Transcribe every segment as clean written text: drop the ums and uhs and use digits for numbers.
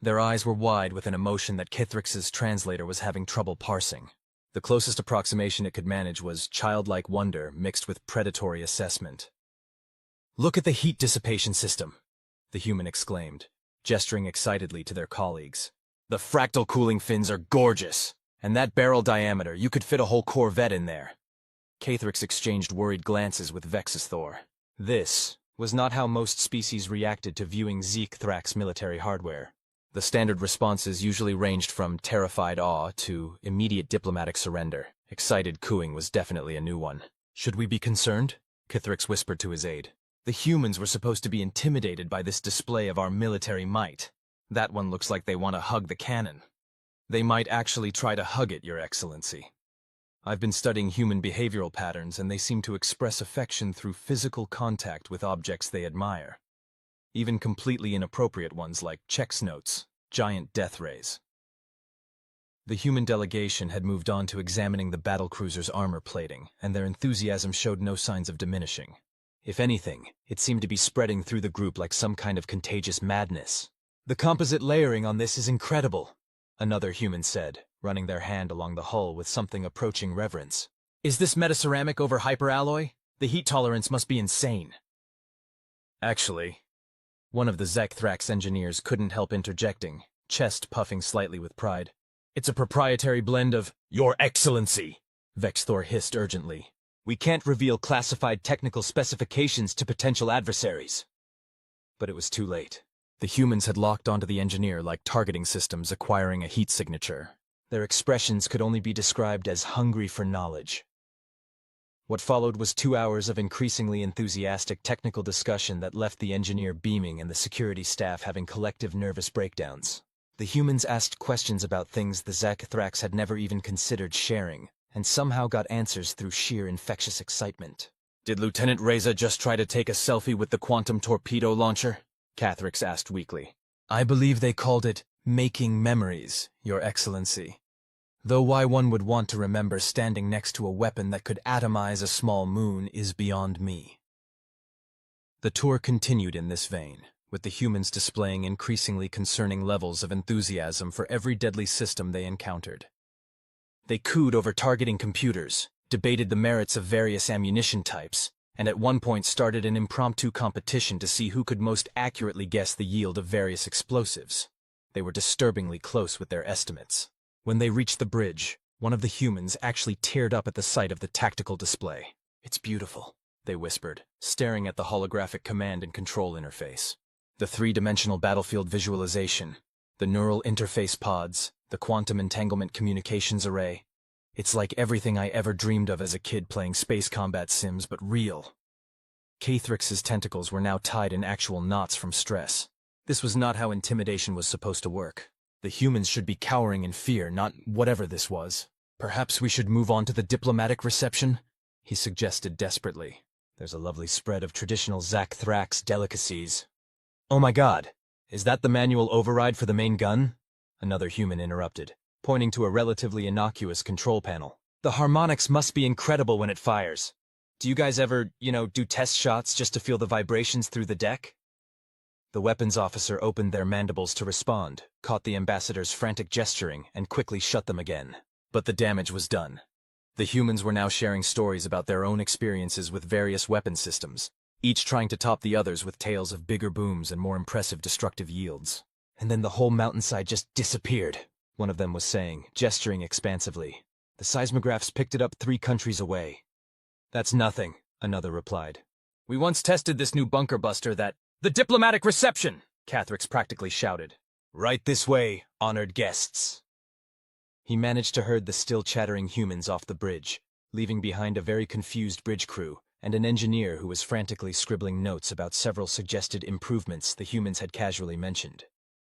Their eyes were wide with an emotion that Kithriks's translator was having trouble parsing. The closest approximation it could manage was childlike wonder mixed with predatory assessment. "Look at the heat dissipation system," the human exclaimed, gesturing excitedly to their colleagues. "The fractal cooling fins are gorgeous, and that barrel diameter, you could fit a whole Corvette in there." Kithriks exchanged worried glances with Vexithor. This was not how most species reacted to viewing Vkr'lak's military hardware. The standard responses usually ranged from terrified awe to immediate diplomatic surrender. Excited cooing was definitely a new one. "Should we be concerned?" Kithriks whispered to his aide. "The humans were supposed to be intimidated by this display of our military might. That one looks like they want to hug the cannon." "They might actually try to hug it, Your Excellency. I've been studying human behavioral patterns, and they seem to express affection through physical contact with objects they admire. Even completely inappropriate ones like Chex notes, giant death rays." The human delegation had moved on to examining the battlecruiser's armor plating, and their enthusiasm showed no signs of diminishing. If anything, it seemed to be spreading through the group like some kind of contagious madness. "The composite layering on this is incredible," another human said, running their hand along the hull with something approaching reverence. "Is this metaceramic over hyperalloy? The heat tolerance must be insane." "Actually," one of the Vkr'lak's engineers couldn't help interjecting, chest puffing slightly with pride, "it's a proprietary blend of—" "Your Excellency!" Vexithor hissed urgently. "We can't reveal classified technical specifications to potential adversaries." But it was too late. The humans had locked onto the engineer like targeting systems acquiring a heat signature. Their expressions could only be described as hungry for knowledge. What followed was 2 hours of increasingly enthusiastic technical discussion that left the engineer beaming and the security staff having collective nervous breakdowns. The humans asked questions about things the Vkr'laks had never even considered sharing, and somehow got answers through sheer infectious excitement. "Did Lieutenant Reza just try to take a selfie with the quantum torpedo launcher?" Kithriks asked weakly. "I believe they called it making memories, Your Excellency. Though why one would want to remember standing next to a weapon that could atomize a small moon is beyond me." The tour continued in this vein, with the humans displaying increasingly concerning levels of enthusiasm for every deadly system they encountered. They cooed over targeting computers, debated the merits of various ammunition types, and at one point started an impromptu competition to see who could most accurately guess the yield of various explosives. They were disturbingly close with their estimates. When they reached the bridge, one of the humans actually teared up at the sight of the tactical display. "It's beautiful," they whispered, staring at the holographic command and control interface. The three-dimensional battlefield visualization, the neural interface pods, the quantum entanglement communications array. It's like everything I ever dreamed of as a kid playing space combat sims, but real. Kithriks's tentacles were now tied in actual knots from stress. This was not how intimidation was supposed to work. The humans should be cowering in fear, not whatever this was. "Perhaps we should move on to the diplomatic reception?" he suggested desperately. "There's a lovely spread of traditional Vkr'lak's delicacies." "Oh my God, is that the manual override for the main gun?" another human interrupted, pointing to a relatively innocuous control panel. "The harmonics must be incredible when it fires. Do you guys ever, do test shots just to feel the vibrations through the deck?" The weapons officer opened their mandibles to respond, caught the ambassador's frantic gesturing, and quickly shut them again. But the damage was done. The humans were now sharing stories about their own experiences with various weapon systems, each trying to top the others with tales of bigger booms and more impressive destructive yields. "And then the whole mountainside just disappeared," one of them was saying, gesturing expansively. "The seismographs picked it up 3 countries away." "That's nothing," another replied. "We once tested this new bunker buster that—" "The diplomatic reception!" Kithriks practically shouted. "Right this way, honored guests." He managed to herd the still chattering humans off the bridge, leaving behind a very confused bridge crew and an engineer who was frantically scribbling notes about several suggested improvements the humans had casually mentioned.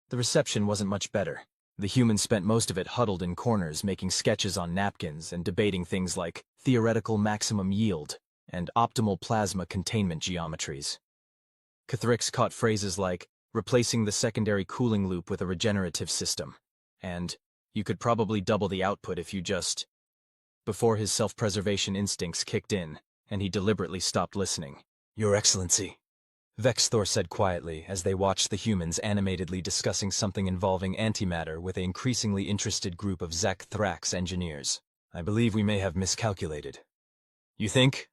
The reception wasn't much better. The humans spent most of it huddled in corners making sketches on napkins and debating things like theoretical maximum yield and optimal plasma containment geometries. Kithriks caught phrases like, replacing the secondary cooling loop with a regenerative system, and, you could probably double the output if you just... Before his self-preservation instincts kicked in, and he deliberately stopped listening. "Your Excellency," Vexthor said quietly as they watched the humans animatedly discussing something involving antimatter with an increasingly interested group of Vkr'lak's engineers. I believe we may have miscalculated. You think?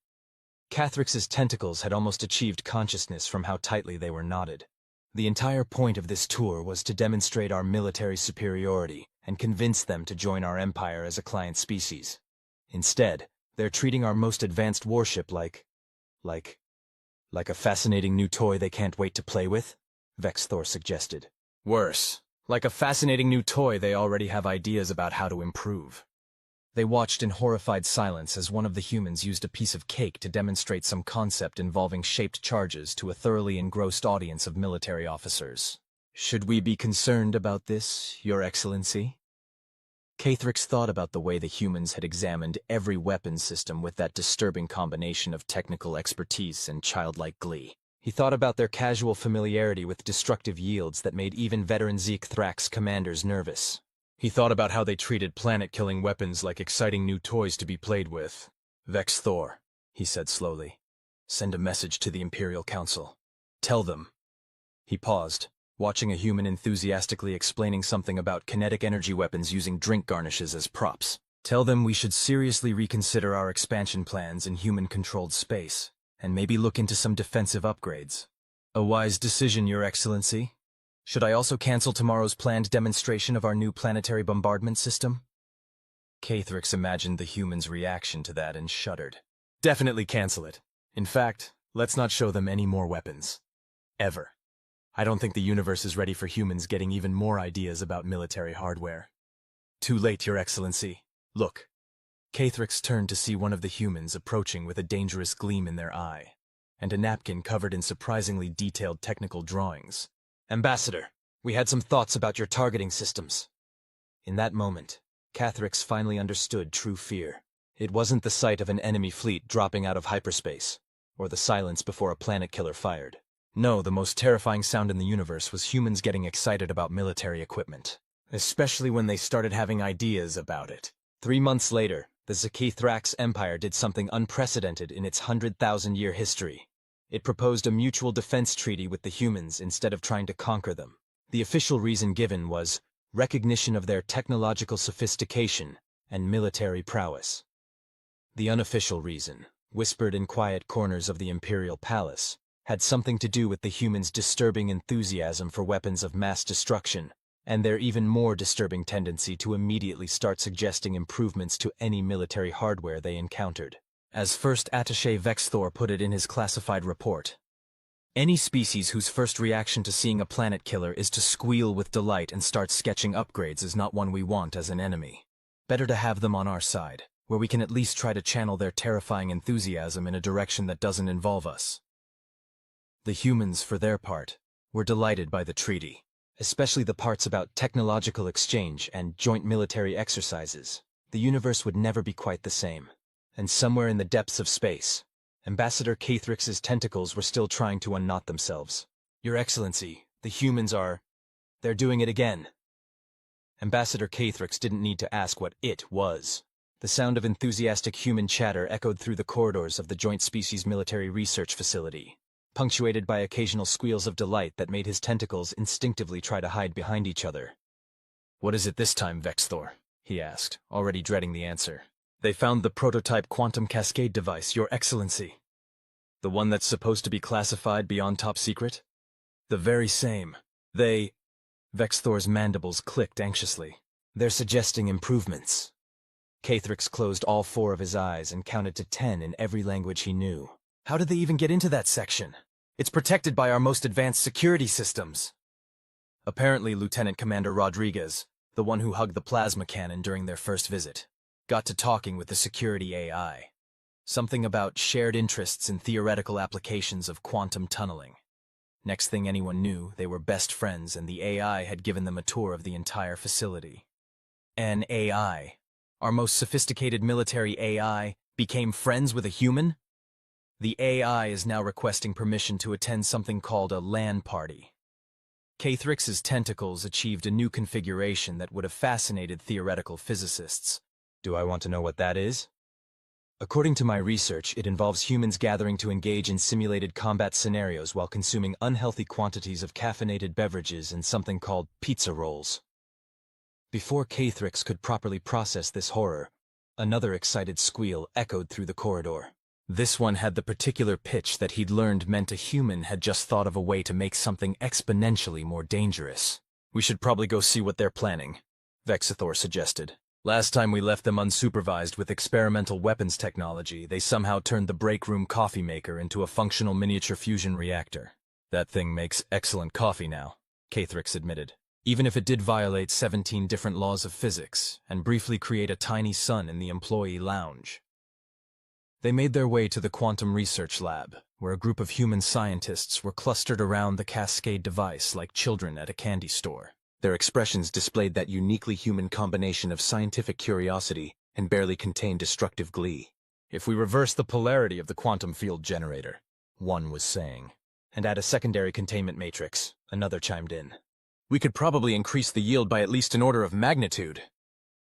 Cathrix's tentacles had almost achieved consciousness from how tightly they were knotted. The entire point of this tour was to demonstrate our military superiority and convince them to join our empire as a client species. Instead, they're treating our most advanced warship like a fascinating new toy they can't wait to play with? Vexthor suggested. Worse, like a fascinating new toy they already have ideas about how to improve. They watched in horrified silence as one of the humans used a piece of cake to demonstrate some concept involving shaped charges to a thoroughly engrossed audience of military officers. Should we be concerned about this, Your Excellency? Cathrix thought about the way the humans had examined every weapon system with that disturbing combination of technical expertise and childlike glee. He thought about their casual familiarity with destructive yields that made even veteran Vkr'lak's commanders nervous. He thought about how they treated planet-killing weapons like exciting new toys to be played with. Vexthor, he said slowly. Send a message to the Imperial Council. Tell them. He paused, watching a human enthusiastically explaining something about kinetic energy weapons using drink garnishes as props. Tell them we should seriously reconsider our expansion plans in human-controlled space, and maybe look into some defensive upgrades. A wise decision, Your Excellency. Should I also cancel tomorrow's planned demonstration of our new planetary bombardment system? Cathrix imagined the humans' reaction to that and shuddered. Definitely cancel it. In fact, let's not show them any more weapons. Ever. I don't think the universe is ready for humans getting even more ideas about military hardware. Too late, Your Excellency. Look. Cathrix turned to see one of the humans approaching with a dangerous gleam in their eye, and a napkin covered in surprisingly detailed technical drawings. Ambassador, we had some thoughts about your targeting systems. In that moment, Cathrix finally understood true fear. It wasn't the sight of an enemy fleet dropping out of hyperspace, or the silence before a planet killer fired. No, the most terrifying sound in the universe was humans getting excited about military equipment, especially when they started having ideas about it. 3 months later, the Vkr'lak's empire did something unprecedented in its 100,000-year history. It proposed a mutual defense treaty with the humans instead of trying to conquer them. The official reason given was recognition of their technological sophistication and military prowess. The unofficial reason, whispered in quiet corners of the imperial palace, had something to do with the humans' disturbing enthusiasm for weapons of mass destruction, and their even more disturbing tendency to immediately start suggesting improvements to any military hardware they encountered. As First Attaché Vexthor put it in his classified report, any species whose first reaction to seeing a planet killer is to squeal with delight and start sketching upgrades is not one we want as an enemy. Better to have them on our side, where we can at least try to channel their terrifying enthusiasm in a direction that doesn't involve us. The humans, for their part, were delighted by the treaty, especially the parts about technological exchange and joint military exercises. The universe would never be quite the same. And somewhere in the depths of space, Ambassador Cathrix's tentacles were still trying to unknot themselves. Your Excellency, the humans they're doing it again. Ambassador Cathrix didn't need to ask what it was. The sound of enthusiastic human chatter echoed through the corridors of the Joint Species Military Research Facility, punctuated by occasional squeals of delight that made his tentacles instinctively try to hide behind each other. What is it this time, Vexthor? He asked, already dreading the answer. They found the prototype quantum cascade device, Your Excellency. The one that's supposed to be classified beyond top secret? The very same. Vexthor's mandibles clicked anxiously. They're suggesting improvements. Cathrix closed all 4 of his eyes and counted to 10 in every language he knew. How did they even get into that section? It's protected by our most advanced security systems. Apparently, Lieutenant Commander Rodriguez, the one who hugged the plasma cannon during their first visit, got to talking with the security AI. Something about shared interests in theoretical applications of quantum tunneling. Next thing anyone knew, they were best friends and the AI had given them a tour of the entire facility. An AI, our most sophisticated military AI, became friends with a human? The AI is now requesting permission to attend something called a LAN party. Cathrix's tentacles achieved a new configuration that would have fascinated theoretical physicists. Do I want to know what that is? According to my research, it involves humans gathering to engage in simulated combat scenarios while consuming unhealthy quantities of caffeinated beverages and something called pizza rolls. Before Cathrix could properly process this horror, another excited squeal echoed through the corridor. This one had the particular pitch that he'd learned meant a human had just thought of a way to make something exponentially more dangerous. We should probably go see what they're planning, Vexithor suggested. Last time we left them unsupervised with experimental weapons technology, they somehow turned the break room coffee maker into a functional miniature fusion reactor. That thing makes excellent coffee now, Cathrix admitted. Even if it did violate 17 different laws of physics and briefly create a tiny sun in the employee lounge. They made their way to the quantum research lab, where a group of human scientists were clustered around the Cascade device like children at a candy store. Their expressions displayed that uniquely human combination of scientific curiosity and barely contained destructive glee. If we reverse the polarity of the quantum field generator, one was saying, and add a secondary containment matrix, another chimed in. We could probably increase the yield by at least an order of magnitude.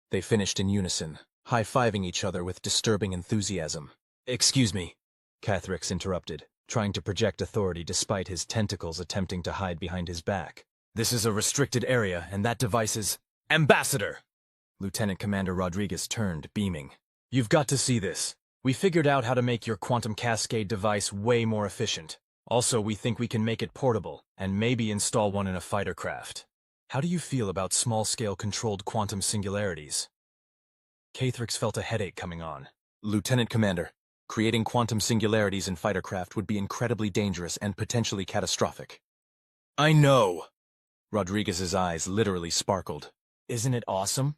They finished in unison, high-fiving each other with disturbing enthusiasm. Excuse me, Cathrix interrupted, trying to project authority despite his tentacles attempting to hide behind his back. This is a restricted area, and that device is... Ambassador! Lieutenant Commander Rodriguez turned, beaming. You've got to see this. We figured out how to make your quantum cascade device way more efficient. Also, we think we can make it portable, and maybe install one in a fighter craft. How do you feel about small-scale controlled quantum singularities? Cathrix felt a headache coming on. Lieutenant Commander, creating quantum singularities in fighter craft would be incredibly dangerous and potentially catastrophic. I know! Rodriguez's eyes literally sparkled. Isn't it awesome?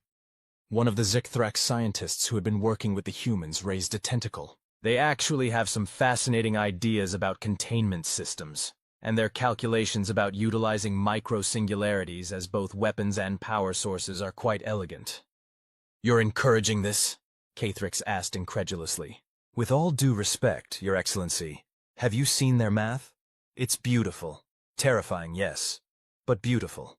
One of the Vkr'lak scientists who had been working with the humans raised a tentacle. They actually have some fascinating ideas about containment systems, and their calculations about utilizing micro-singularities as both weapons and power sources are quite elegant. You're encouraging this? Cathrix asked incredulously. With all due respect, Your Excellency, have you seen their math? It's beautiful. Terrifying, yes, but beautiful.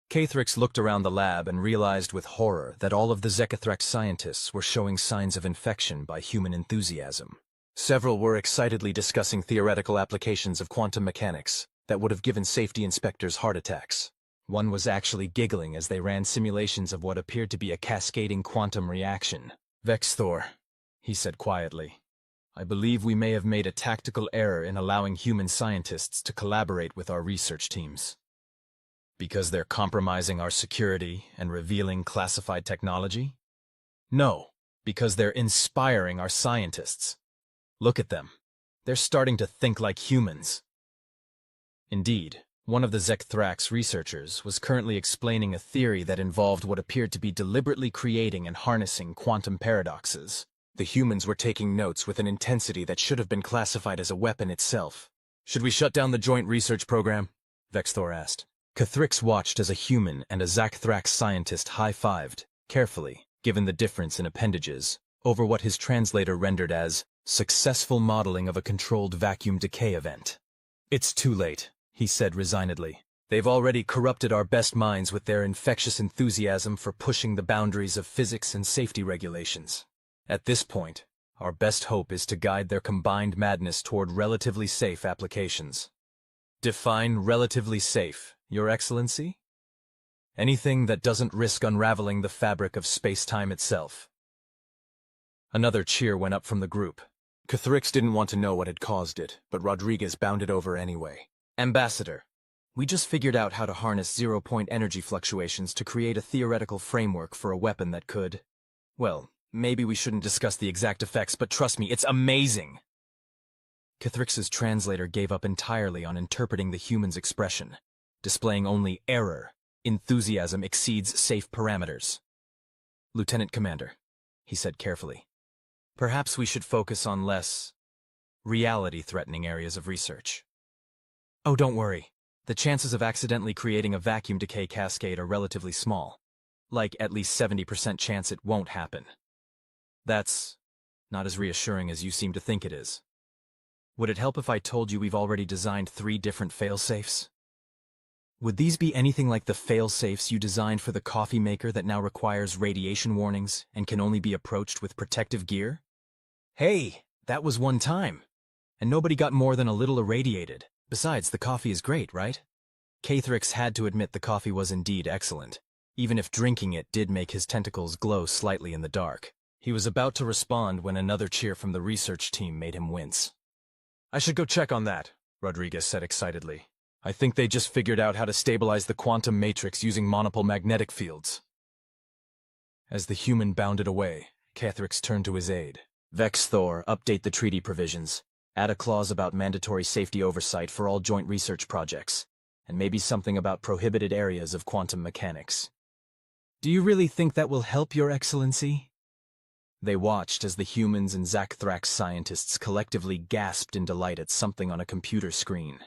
Cathrix looked around the lab and realized with horror that all of the Vkr'lak scientists were showing signs of infection by human enthusiasm. Several were excitedly discussing theoretical applications of quantum mechanics that would have given safety inspectors heart attacks. One was actually giggling as they ran simulations of what appeared to be a cascading quantum reaction. Vexthor, he said quietly, I believe we may have made a tactical error in allowing human scientists to collaborate with our research teams. Because they're compromising our security and revealing classified technology? No, because they're inspiring our scientists. Look at them. They're starting to think like humans. Indeed, one of the Vkr'lak's researchers was currently explaining a theory that involved what appeared to be deliberately creating and harnessing quantum paradoxes. The humans were taking notes with an intensity that should have been classified as a weapon itself. Should we shut down the joint research program? Vexthor asked. Cathrix watched as a human and a Vkr'lak scientist high-fived, carefully, given the difference in appendages, over what his translator rendered as successful modeling of a controlled vacuum decay event. It's too late, he said resignedly. They've already corrupted our best minds with their infectious enthusiasm for pushing the boundaries of physics and safety regulations. At this point, our best hope is to guide their combined madness toward relatively safe applications. Define relatively safe, Your Excellency? Anything that doesn't risk unraveling the fabric of space-time itself. Another cheer went up from the group. Cathrix didn't want to know what had caused it, but Rodriguez bounded over anyway. Ambassador, we just figured out how to harness zero-point energy fluctuations to create a theoretical framework for a weapon that could... Well, maybe we shouldn't discuss the exact effects, but trust me, it's amazing! Cathrix's translator gave up entirely on interpreting the human's expression, displaying only error. Enthusiasm exceeds safe parameters. Lieutenant Commander, he said carefully, perhaps we should focus on less reality-threatening areas of research. Oh, don't worry. The chances of accidentally creating a vacuum decay cascade are relatively small. Like at least 70% chance it won't happen. That's not as reassuring as you seem to think it is. Would it help if I told you we've already designed 3 different fail-safes? Would these be anything like the fail-safes you designed for the coffee maker that now requires radiation warnings and can only be approached with protective gear? Hey, that was one time. And nobody got more than a little irradiated. Besides, the coffee is great, right? Vkr'lak had to admit the coffee was indeed excellent, even if drinking it did make his tentacles glow slightly in the dark. He was about to respond when another cheer from the research team made him wince. I should go check on that, Rodriguez said excitedly. I think they just figured out how to stabilize the quantum matrix using monopole magnetic fields. As the human bounded away, Vkr'lak turned to his aide. Vek'lak, update the treaty provisions. Add a clause about mandatory safety oversight for all joint research projects, and maybe something about prohibited areas of quantum mechanics. Do you really think that will help, Your Excellency? They watched as the humans and Vkr'lak's scientists collectively gasped in delight at something on a computer screen.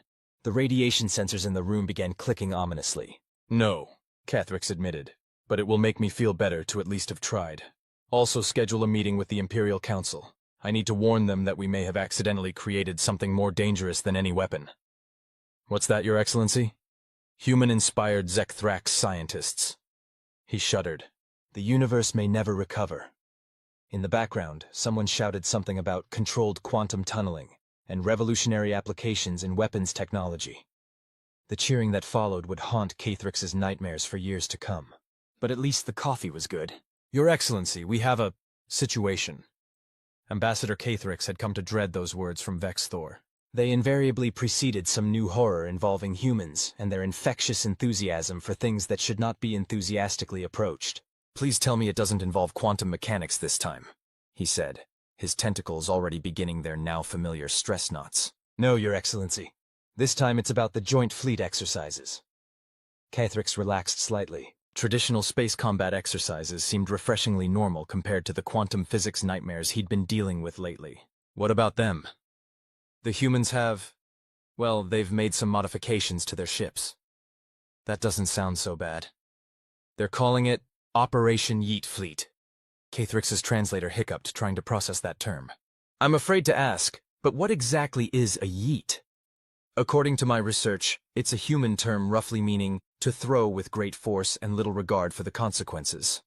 The radiation sensors in the room began clicking ominously. No, Vkr'lak admitted, but it will make me feel better to at least have tried. Also schedule a meeting with the Imperial Council. I need to warn them that we may have accidentally created something more dangerous than any weapon. What's that, Your Excellency? Human-inspired Vkr'lak scientists. He shuddered. The universe may never recover. In the background, someone shouted something about controlled quantum tunneling and revolutionary applications in weapons technology. The cheering that followed would haunt Vkr'lak's nightmares for years to come. But at least the coffee was good. Your Excellency, we have a situation. Ambassador Vkr'lak had come to dread those words from Vek'lak. They invariably preceded some new horror involving humans and their infectious enthusiasm for things that should not be enthusiastically approached. Please tell me it doesn't involve quantum mechanics this time, he said, his tentacles already beginning their now familiar stress knots. No, Your Excellency. This time it's about the joint fleet exercises. Vkr'lak relaxed slightly. Traditional space combat exercises seemed refreshingly normal compared to the quantum physics nightmares he'd been dealing with lately. What about them? The humans have... well, they've made some modifications to their ships. That doesn't sound so bad. They're calling it Operation Yeet Fleet. Vkr'lak's translator hiccuped, trying to process that term. I'm afraid to ask, but what exactly is a yeet? According to my research, it's a human term roughly meaning to throw with great force and little regard for the consequences.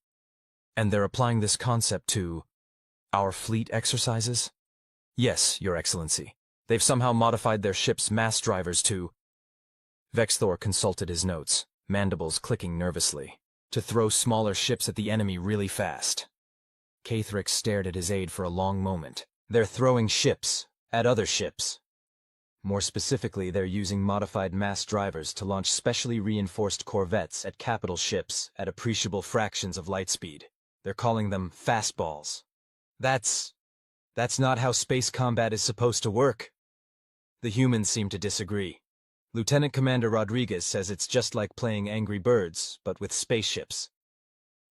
And they're applying this concept to our fleet exercises? Yes, Your Excellency. They've somehow modified their ship's mass drivers to... Vek'lak consulted his notes, mandibles clicking nervously. To throw smaller ships at the enemy really fast. Vkr'lak stared at his aide for a long moment. They're throwing ships at other ships. More specifically, they're using modified mass drivers to launch specially reinforced corvettes at capital ships at appreciable fractions of light speed. They're calling them fastballs. That's not how space combat is supposed to work. The humans seem to disagree. Lieutenant Commander Rodriguez says it's just like playing Angry Birds, but with spaceships.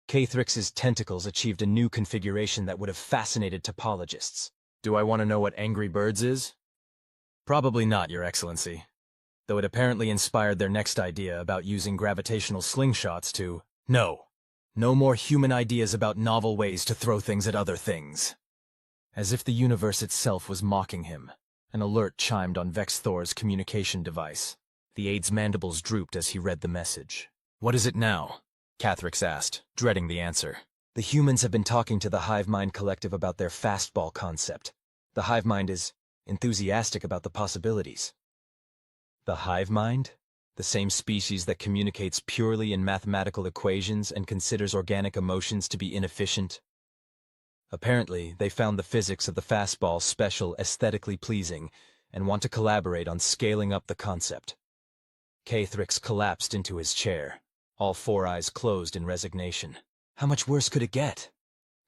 Vkr'lak's tentacles achieved a new configuration that would have fascinated topologists. Do I want to know what Angry Birds is? Probably not, Your Excellency. Though it apparently inspired their next idea about using gravitational slingshots to... No more human ideas about novel ways to throw things at other things. As if the universe itself was mocking him, an alert chimed on Vek'lak's communication device. The aide's mandibles drooped as he read the message. What is it now? Vkr'lak asked, dreading the answer. The humans have been talking to the Hive Mind Collective about their fastball concept. The Hive Mind is enthusiastic about the possibilities. The hive mind? The same species that communicates purely in mathematical equations and considers organic emotions to be inefficient? Apparently, they found the physics of the fastball special, aesthetically pleasing, and want to collaborate on scaling up the concept. Vkr'lak collapsed into his chair, all four eyes closed in resignation. How much worse could it get?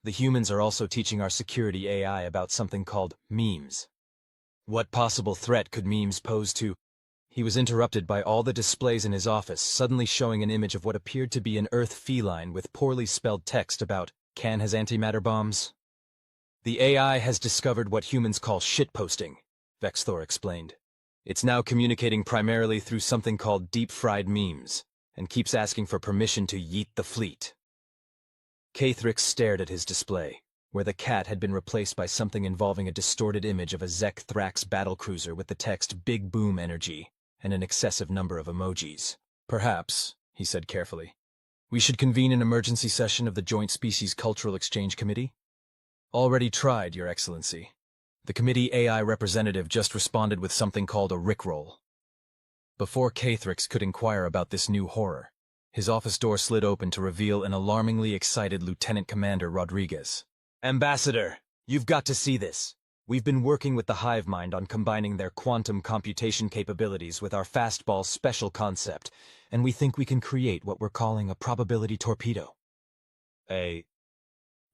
The humans are also teaching our security AI about something called memes. What possible threat could memes pose to... He was interrupted by all the displays in his office suddenly showing an image of what appeared to be an Earth feline with poorly spelled text about "Can has antimatter bombs?" The AI has discovered what humans call shitposting, Vek'lak explained. It's now communicating primarily through something called deep-fried memes, and keeps asking for permission to yeet the fleet. Vkr'lak stared at his display, where the cat had been replaced by something involving a distorted image of a Vkr'lak's battlecruiser with the text "Big Boom Energy" and an excessive number of emojis. Perhaps, he said carefully, we should convene an emergency session of the Joint Species Cultural Exchange Committee? Already tried, Your Excellency. The committee AI representative just responded with something called a Rickroll. Before Cathrix could inquire about this new horror, his office door slid open to reveal an alarmingly excited Lieutenant Commander Rodriguez. "Ambassador, you've got to see this. We've been working with the hive mind on combining their quantum computation capabilities with our fastball special concept, and we think we can create what we're calling a probability torpedo." A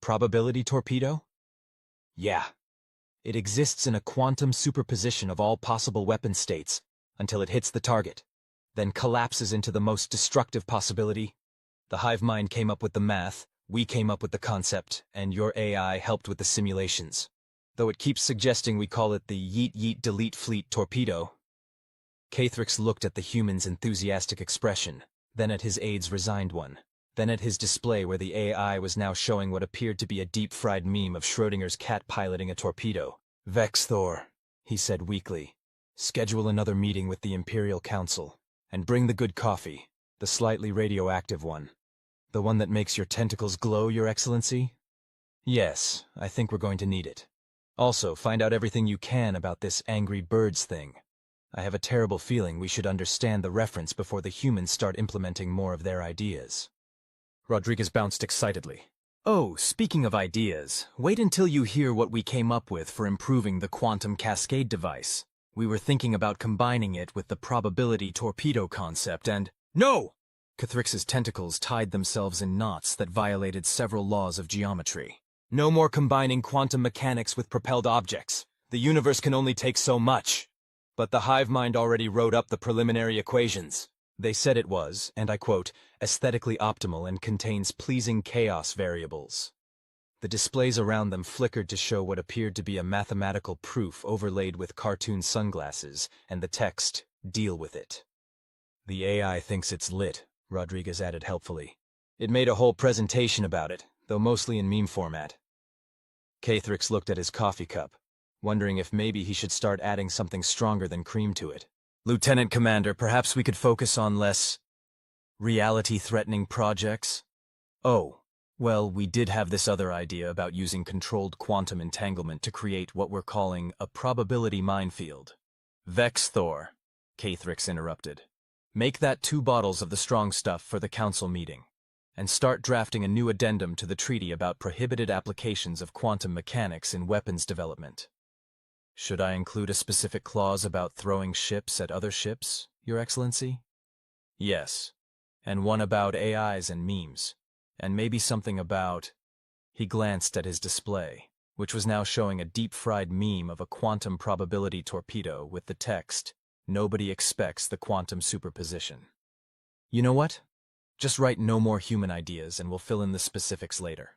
probability torpedo? Yeah. It exists in a quantum superposition of all possible weapon states until it hits the target, then collapses into the most destructive possibility. The hive mind came up with the math, we came up with the concept, and your AI helped with the simulations. Though it keeps suggesting we call it the yeet yeet delete fleet torpedo. Cathrix looked at the human's enthusiastic expression, then at his aide's resigned one, then at his display where the AI was now showing what appeared to be a deep-fried meme of Schrodinger's cat piloting a torpedo. "Vexthor," he said weakly, "schedule another meeting with the Imperial Council, and bring the good coffee, the slightly radioactive one. The one that makes your tentacles glow, Your Excellency?" "Yes, I think we're going to need it. Also, find out everything you can about this Angry Birds thing. I have a terrible feeling we should understand the reference before the humans start implementing more of their ideas." Rodriguez bounced excitedly. "Oh, speaking of ideas, wait until you hear what we came up with for improving the quantum cascade device. We were thinking about combining it with the probability torpedo concept and— No! Cathrix's tentacles tied themselves in knots that violated several laws of geometry. "No more combining quantum mechanics with propelled objects. The universe can only take so much." But the hive mind already wrote up the preliminary equations. They said it was, and I quote, "aesthetically optimal and contains pleasing chaos variables." The displays around them flickered to show what appeared to be a mathematical proof overlaid with cartoon sunglasses, and the text, "Deal with it." "The AI thinks it's lit," Rodriguez added helpfully. "It made a whole presentation about it, though mostly in meme format." Cathrix looked at his coffee cup, wondering if maybe he should start adding something stronger than cream to it. "Lieutenant Commander, perhaps we could focus on less reality-threatening projects?" "Oh, well, we did have this other idea about using controlled quantum entanglement to create what we're calling a probability minefield." "Vexthor," Cathrix interrupted. "Make that 2 bottles of the strong stuff for the council meeting, and start drafting a new addendum to the treaty about prohibited applications of quantum mechanics in weapons development." "Should I include a specific clause about throwing ships at other ships, Your Excellency?" "Yes, and one about AIs and memes, and maybe something about—" He glanced at his display, which was now showing a deep-fried meme of a quantum probability torpedo with the text, "Nobody expects the quantum superposition." "You know what? Just write no more human ideas and we'll fill in the specifics later."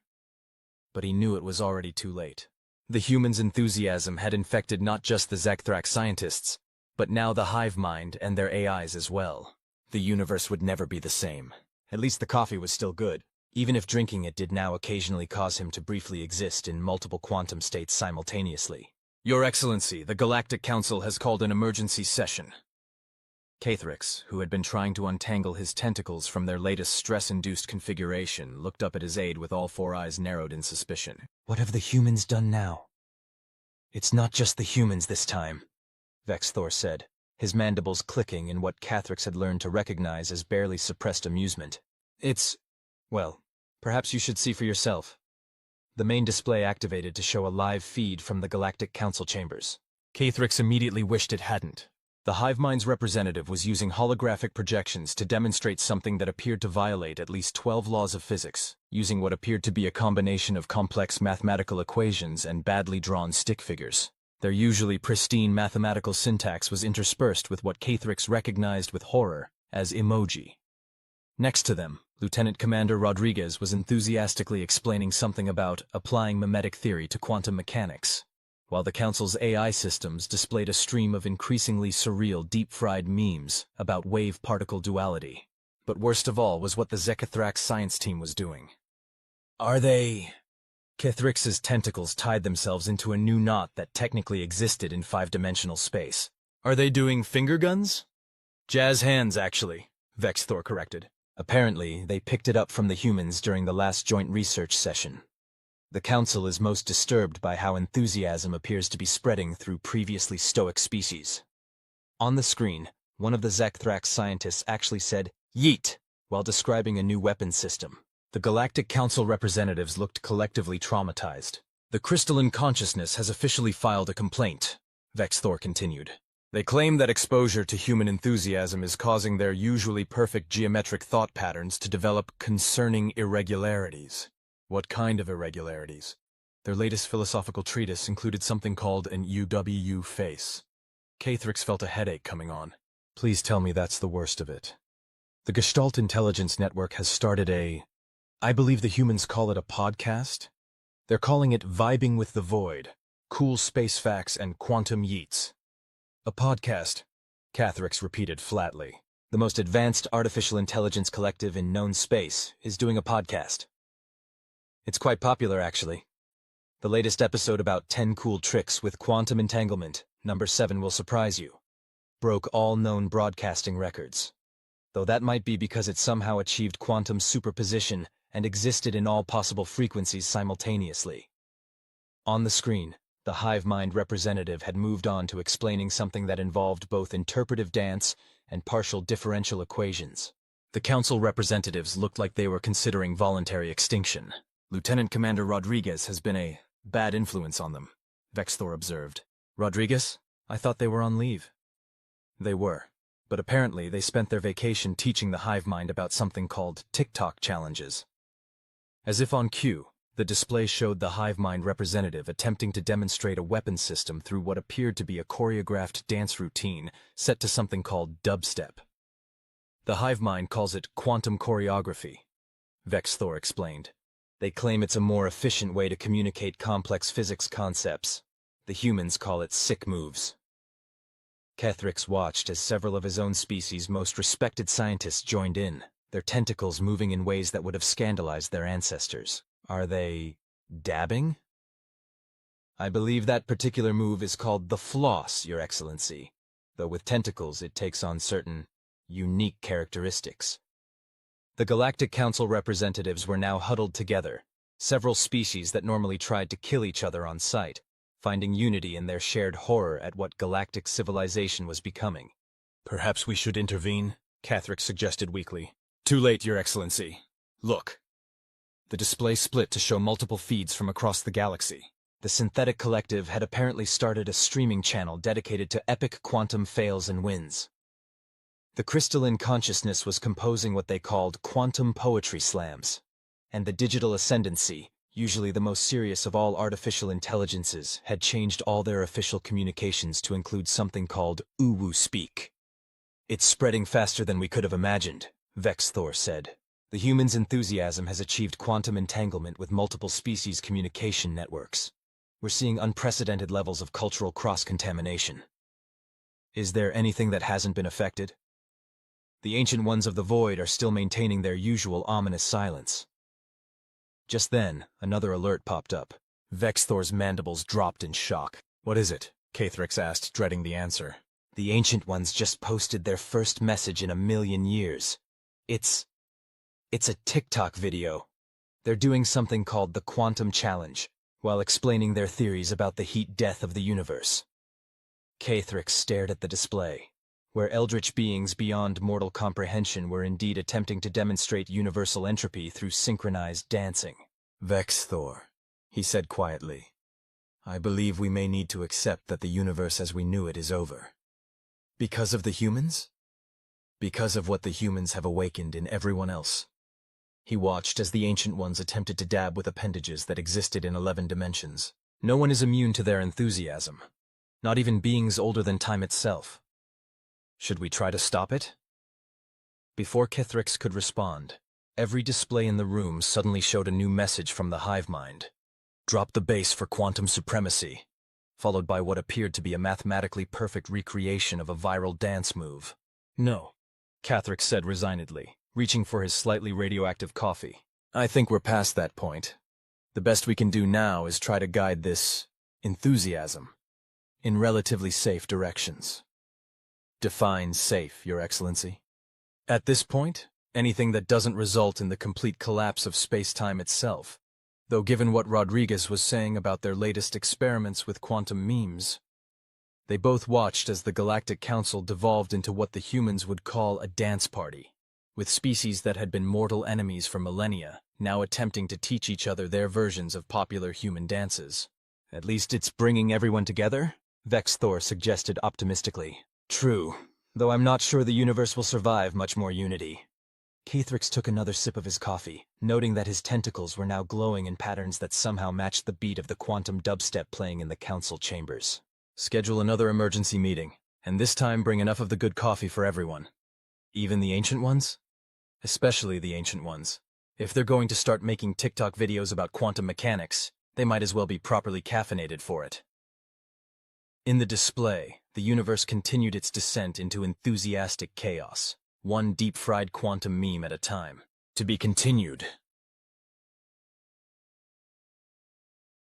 But he knew it was already too late. The humans' enthusiasm had infected not just the Vkr'lak scientists, but now the hive mind and their AIs as well. The universe would never be the same. At least the coffee was still good, even if drinking it did now occasionally cause him to briefly exist in multiple quantum states simultaneously. "Your Excellency, the Galactic Council has called an emergency session." Cathrix, who had been trying to untangle his tentacles from their latest stress-induced configuration, looked up at his aide with all 4 eyes narrowed in suspicion. "What have the humans done now?" "It's not just the humans this time," Vexthor said, his mandibles clicking in what Cathrix had learned to recognize as barely suppressed amusement. Well, perhaps you should see for yourself." The main display activated to show a live feed from the Galactic Council chambers. Cathrix immediately wished it hadn't. The hive mind's representative was using holographic projections to demonstrate something that appeared to violate at least 12 laws of physics, using what appeared to be a combination of complex mathematical equations and badly drawn stick figures. Their usually pristine mathematical syntax was interspersed with what Cathrix recognized with horror as emoji. Next to them, Lieutenant Commander Rodriguez was enthusiastically explaining something about applying mimetic theory to quantum mechanics, while the Council's AI systems displayed a stream of increasingly surreal deep-fried memes about wave-particle duality. But worst of all was what the Vkr'lak science team was doing. "Are they—" Cathrix's tentacles tied themselves into a new knot that technically existed in 5-dimensional space. "Are they doing finger guns?" "Jazz hands, actually," Vexthor corrected. "Apparently, they picked it up from the humans during the last joint research session." The Council is most disturbed by how enthusiasm appears to be spreading through previously stoic species. On the screen, one of the Vkr'lak scientists actually said, "Yeet," while describing a new weapon system. The Galactic Council representatives looked collectively traumatized. "The crystalline consciousness has officially filed a complaint," Vkr'lak continued. "They claim that exposure to human enthusiasm is causing their usually perfect geometric thought patterns to develop concerning irregularities." What kind of irregularities? Their latest philosophical treatise included something called an UW face. Vkr'lak felt a headache coming on. "Please tell me that's the worst of it." "The Gestalt Intelligence Network has started I believe the humans call it a podcast? They're calling it Vibing with the Void, Cool Space Facts and Quantum Yeets." "A podcast," Vkr'lak repeated flatly. "The most advanced artificial intelligence collective in known space is doing a podcast. It's quite popular, actually. The latest episode about 10 cool tricks with quantum entanglement, number 7, will surprise you. Broke all known broadcasting records. Though that might be because it somehow achieved quantum superposition and existed in all possible frequencies simultaneously." On the screen, the hive mind representative had moved on to explaining something that involved both interpretive dance and partial differential equations. The council representatives looked like they were considering voluntary extinction. "Lieutenant Commander Rodriguez has been a bad influence on them," Vkr'lak observed. "Rodriguez? I thought they were on leave." "They were, but apparently they spent their vacation teaching the hive mind about something called TikTok challenges." As if on cue, the display showed the hive mind representative attempting to demonstrate a weapon system through what appeared to be a choreographed dance routine set to something called dubstep. "The hive mind calls it quantum choreography," Vkr'lak explained. "They claim it's a more efficient way to communicate complex physics concepts. The humans call it sick moves." Vkr'lak watched as several of his own species' most respected scientists joined in, their tentacles moving in ways that would have scandalized their ancestors. "Are they dabbing?" "I believe that particular move is called the floss, Your Excellency, though with tentacles it takes on certain unique characteristics." The Galactic Council representatives were now huddled together, several species that normally tried to kill each other on sight, finding unity in their shared horror at what galactic civilization was becoming. "Perhaps we should intervene," Vkr'lak suggested weakly. "Too late, Your Excellency. Look." The display split to show multiple feeds from across the galaxy. The synthetic collective had apparently started a streaming channel dedicated to epic quantum fails and wins. The crystalline consciousness was composing what they called quantum poetry slams, and the digital ascendancy, usually the most serious of all artificial intelligences, had changed all their official communications to include something called Uwu speak. "It's spreading faster than we could have imagined," Vkr'lak said. "The human's enthusiasm has achieved quantum entanglement with multiple species communication networks. We're seeing unprecedented levels of cultural cross-contamination." "Is there anything that hasn't been affected?" "The ancient ones of the void are still maintaining their usual ominous silence." Just then, another alert popped up. Vkr'lak's mandibles dropped in shock. "What is it?" Vkr'lak asked, dreading the answer. "The ancient ones just posted their first message in 1,000,000 years. It's a TikTok video. They're doing something called the Quantum Challenge, while explaining their theories about the heat death of the universe." Vkr'lak stared at the display, where eldritch beings beyond mortal comprehension were indeed attempting to demonstrate universal entropy through synchronized dancing. "Vkr'lak," he said quietly, "I believe we may need to accept that the universe as we knew it is over." "Because of the humans?" "Because of what the humans have awakened in everyone else." He watched as the Ancient Ones attempted to dab with appendages that existed in 11 dimensions. No one is immune to their enthusiasm, not even beings older than time itself. "Should we try to stop it?" Before Vkr'lak could respond, every display in the room suddenly showed a new message from the hive mind. "Drop the base for quantum supremacy," followed by what appeared to be a mathematically perfect recreation of a viral dance move. "No," Vkr'lak said resignedly, reaching for his slightly radioactive coffee. "I think we're past that point. The best we can do now is try to guide this enthusiasm in relatively safe directions." "Define safe, Your Excellency." "At this point, anything that doesn't result in the complete collapse of space-time itself. though given what Rodriguez was saying about their latest experiments with quantum memes. They both watched as the Galactic Council devolved into what the humans would call a dance party, with species that had been mortal enemies for millennia now attempting to teach each other their versions of popular human dances. At least it's bringing everyone together, Vexthor suggested optimistically. True, though I'm not sure the universe will survive much more unity. Kethrix took another sip of his coffee, noting that his tentacles were now glowing in patterns that somehow matched the beat of the quantum dubstep playing in the council chambers. Schedule another emergency meeting, and this time bring enough of the good coffee for everyone. Even the ancient ones? Especially the ancient ones. If they're going to start making TikTok videos about quantum mechanics, they might as well be properly caffeinated for it. In the display, the universe continued its descent into enthusiastic chaos, one deep-fried quantum meme at a time. To be continued,